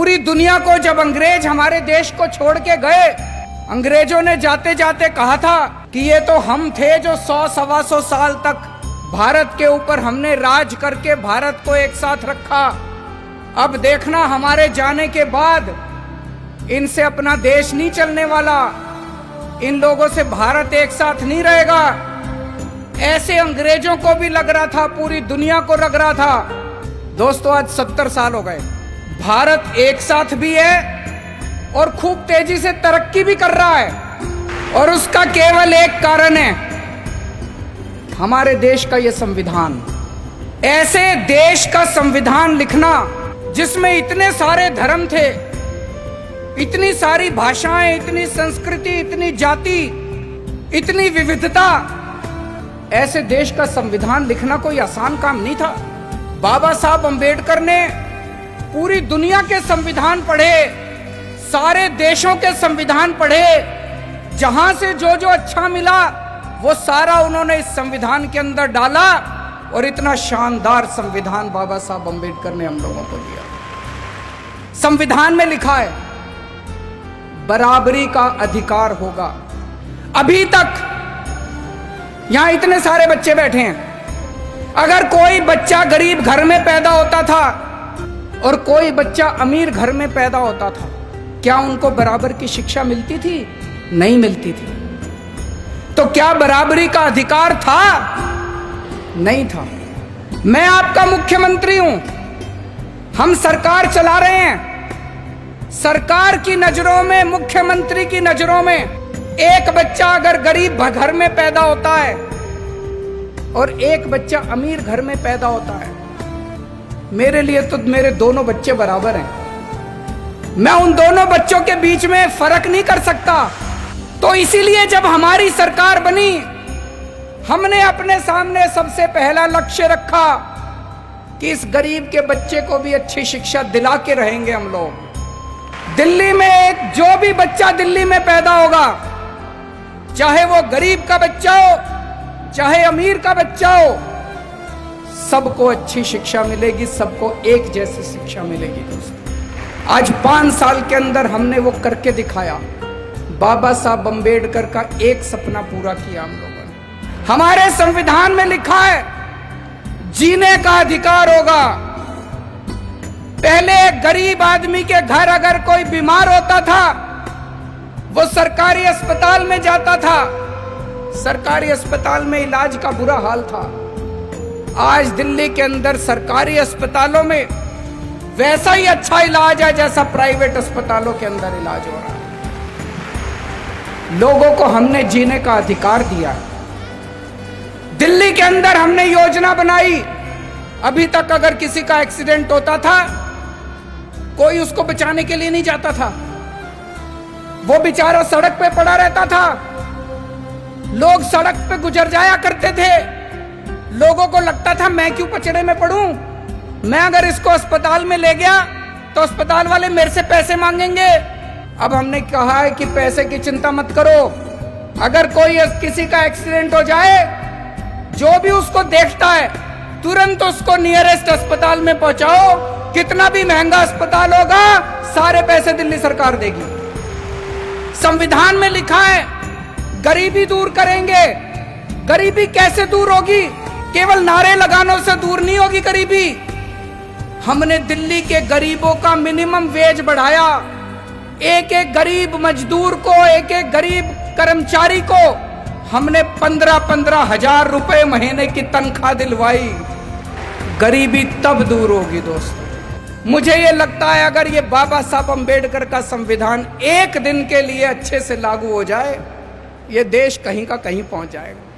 पूरी दुनिया को जब अंग्रेज हमारे देश को छोड़ के गए, अंग्रेजों ने जाते जाते कहा था कि ये तो हम थे जो 100-125 साल तक भारत के ऊपर हमने राज करके भारत को एक साथ रखा। अब देखना हमारे जाने के बाद इनसे अपना देश नहीं चलने वाला, इन लोगों से भारत एक साथ नहीं रहेगा। ऐसे अंग्रेजों को भी लग रहा था, पूरी दुनिया को लग रहा था। दोस्तों आज 70 साल हो गए, भारत एक साथ भी है और खूब तेजी से तरक्की भी कर रहा है, और उसका केवल एक कारण है, हमारे देश का ये संविधान। ऐसे देश का संविधान लिखना जिसमें इतने सारे धर्म थे, इतनी सारी भाषाएं, इतनी संस्कृति, इतनी जाति, इतनी विविधता, ऐसे देश का संविधान लिखना कोई आसान काम नहीं था। बाबा साहब अंबेडकर ने पूरी दुनिया के संविधान पढ़े, सारे देशों के संविधान पढ़े, जहां से जो जो अच्छा मिला वो सारा उन्होंने इस संविधान के अंदर डाला, और इतना शानदार संविधान बाबा साहब अंबेडकर ने हम लोगों को दिया। संविधान में लिखा है बराबरी का अधिकार होगा। अभी तक यहां इतने सारे बच्चे बैठे हैं, अगर कोई बच्चा गरीब घर में पैदा होता था और कोई बच्चा अमीर घर में पैदा होता था, क्या उनको बराबर की शिक्षा मिलती थी? नहीं मिलती थी। तो क्या बराबरी का अधिकार था? नहीं था। मैं आपका मुख्यमंत्री हूं, हम सरकार चला रहे हैं। सरकार की नजरों में, मुख्यमंत्री की नजरों में, एक बच्चा अगर गरीब घर में पैदा होता है और एक बच्चा अमीर घर में पैदा होता है, मेरे लिए तो मेरे दोनों बच्चे बराबर हैं। मैं उन दोनों बच्चों के बीच में फर्क नहीं कर सकता। तो इसीलिए जब हमारी सरकार बनी, हमने अपने सामने सबसे पहला लक्ष्य रखा कि इस गरीब के बच्चे को भी अच्छी शिक्षा दिला के रहेंगे हम लोग। दिल्ली में जो भी बच्चा दिल्ली में पैदा होगा, चाहे वो गरीब का बच्चा हो, चाहे अमीर का बच्चा हो, सबको अच्छी शिक्षा मिलेगी, सबको एक जैसी शिक्षा मिलेगी। दोस्तों आज 5 साल के अंदर हमने वो करके दिखाया। बाबा साहब अंबेडकर का एक सपना पूरा किया हम लोगों ने। हमारे संविधान में लिखा है जीने का अधिकार होगा। पहले गरीब आदमी के घर अगर कोई बीमार होता था, वो सरकारी अस्पताल में जाता था, सरकारी अस्पताल में इलाज का बुरा हाल था। आज दिल्ली के अंदर सरकारी अस्पतालों में वैसा ही अच्छा इलाज है जैसा प्राइवेट अस्पतालों के अंदर इलाज हो रहा है। लोगों को हमने जीने का अधिकार दिया। दिल्ली के अंदर हमने योजना बनाई। अभी तक अगर किसी का एक्सीडेंट होता था, कोई उसको बचाने के लिए नहीं जाता था, वो बेचारा सड़क पे पड़ा रहता था। लोग सड़क पे गुजर जाया करते थे, लोगों को लगता था मैं क्यों पचड़े में पड़ूं, मैं अगर इसको अस्पताल में ले गया तो अस्पताल वाले मेरे से पैसे मांगेंगे। अब हमने कहा है कि पैसे की चिंता मत करो, अगर कोई किसी का एक्सीडेंट हो जाए, जो भी उसको देखता है तुरंत उसको नियरेस्ट अस्पताल में पहुंचाओ। कितना भी महंगा अस्पताल होगा, सारे पैसे दिल्ली सरकार देगी। संविधान में लिखा है गरीबी दूर करेंगे। गरीबी कैसे दूर होगी? केवल नारे लगानों से दूर नहीं होगी गरीबी। हमने दिल्ली के गरीबों का मिनिमम वेज बढ़ाया। एक एक गरीब मजदूर को, एक एक गरीब कर्मचारी को हमने 15-15 हजार रुपए महीने की तनख्वाह दिलवाई। गरीबी तब दूर होगी दोस्तों। मुझे ये लगता है अगर ये बाबा साहब अंबेडकर का संविधान एक दिन के लिए अच्छे से लागू हो जाए, ये देश कहीं का कहीं पहुंच जाएगा।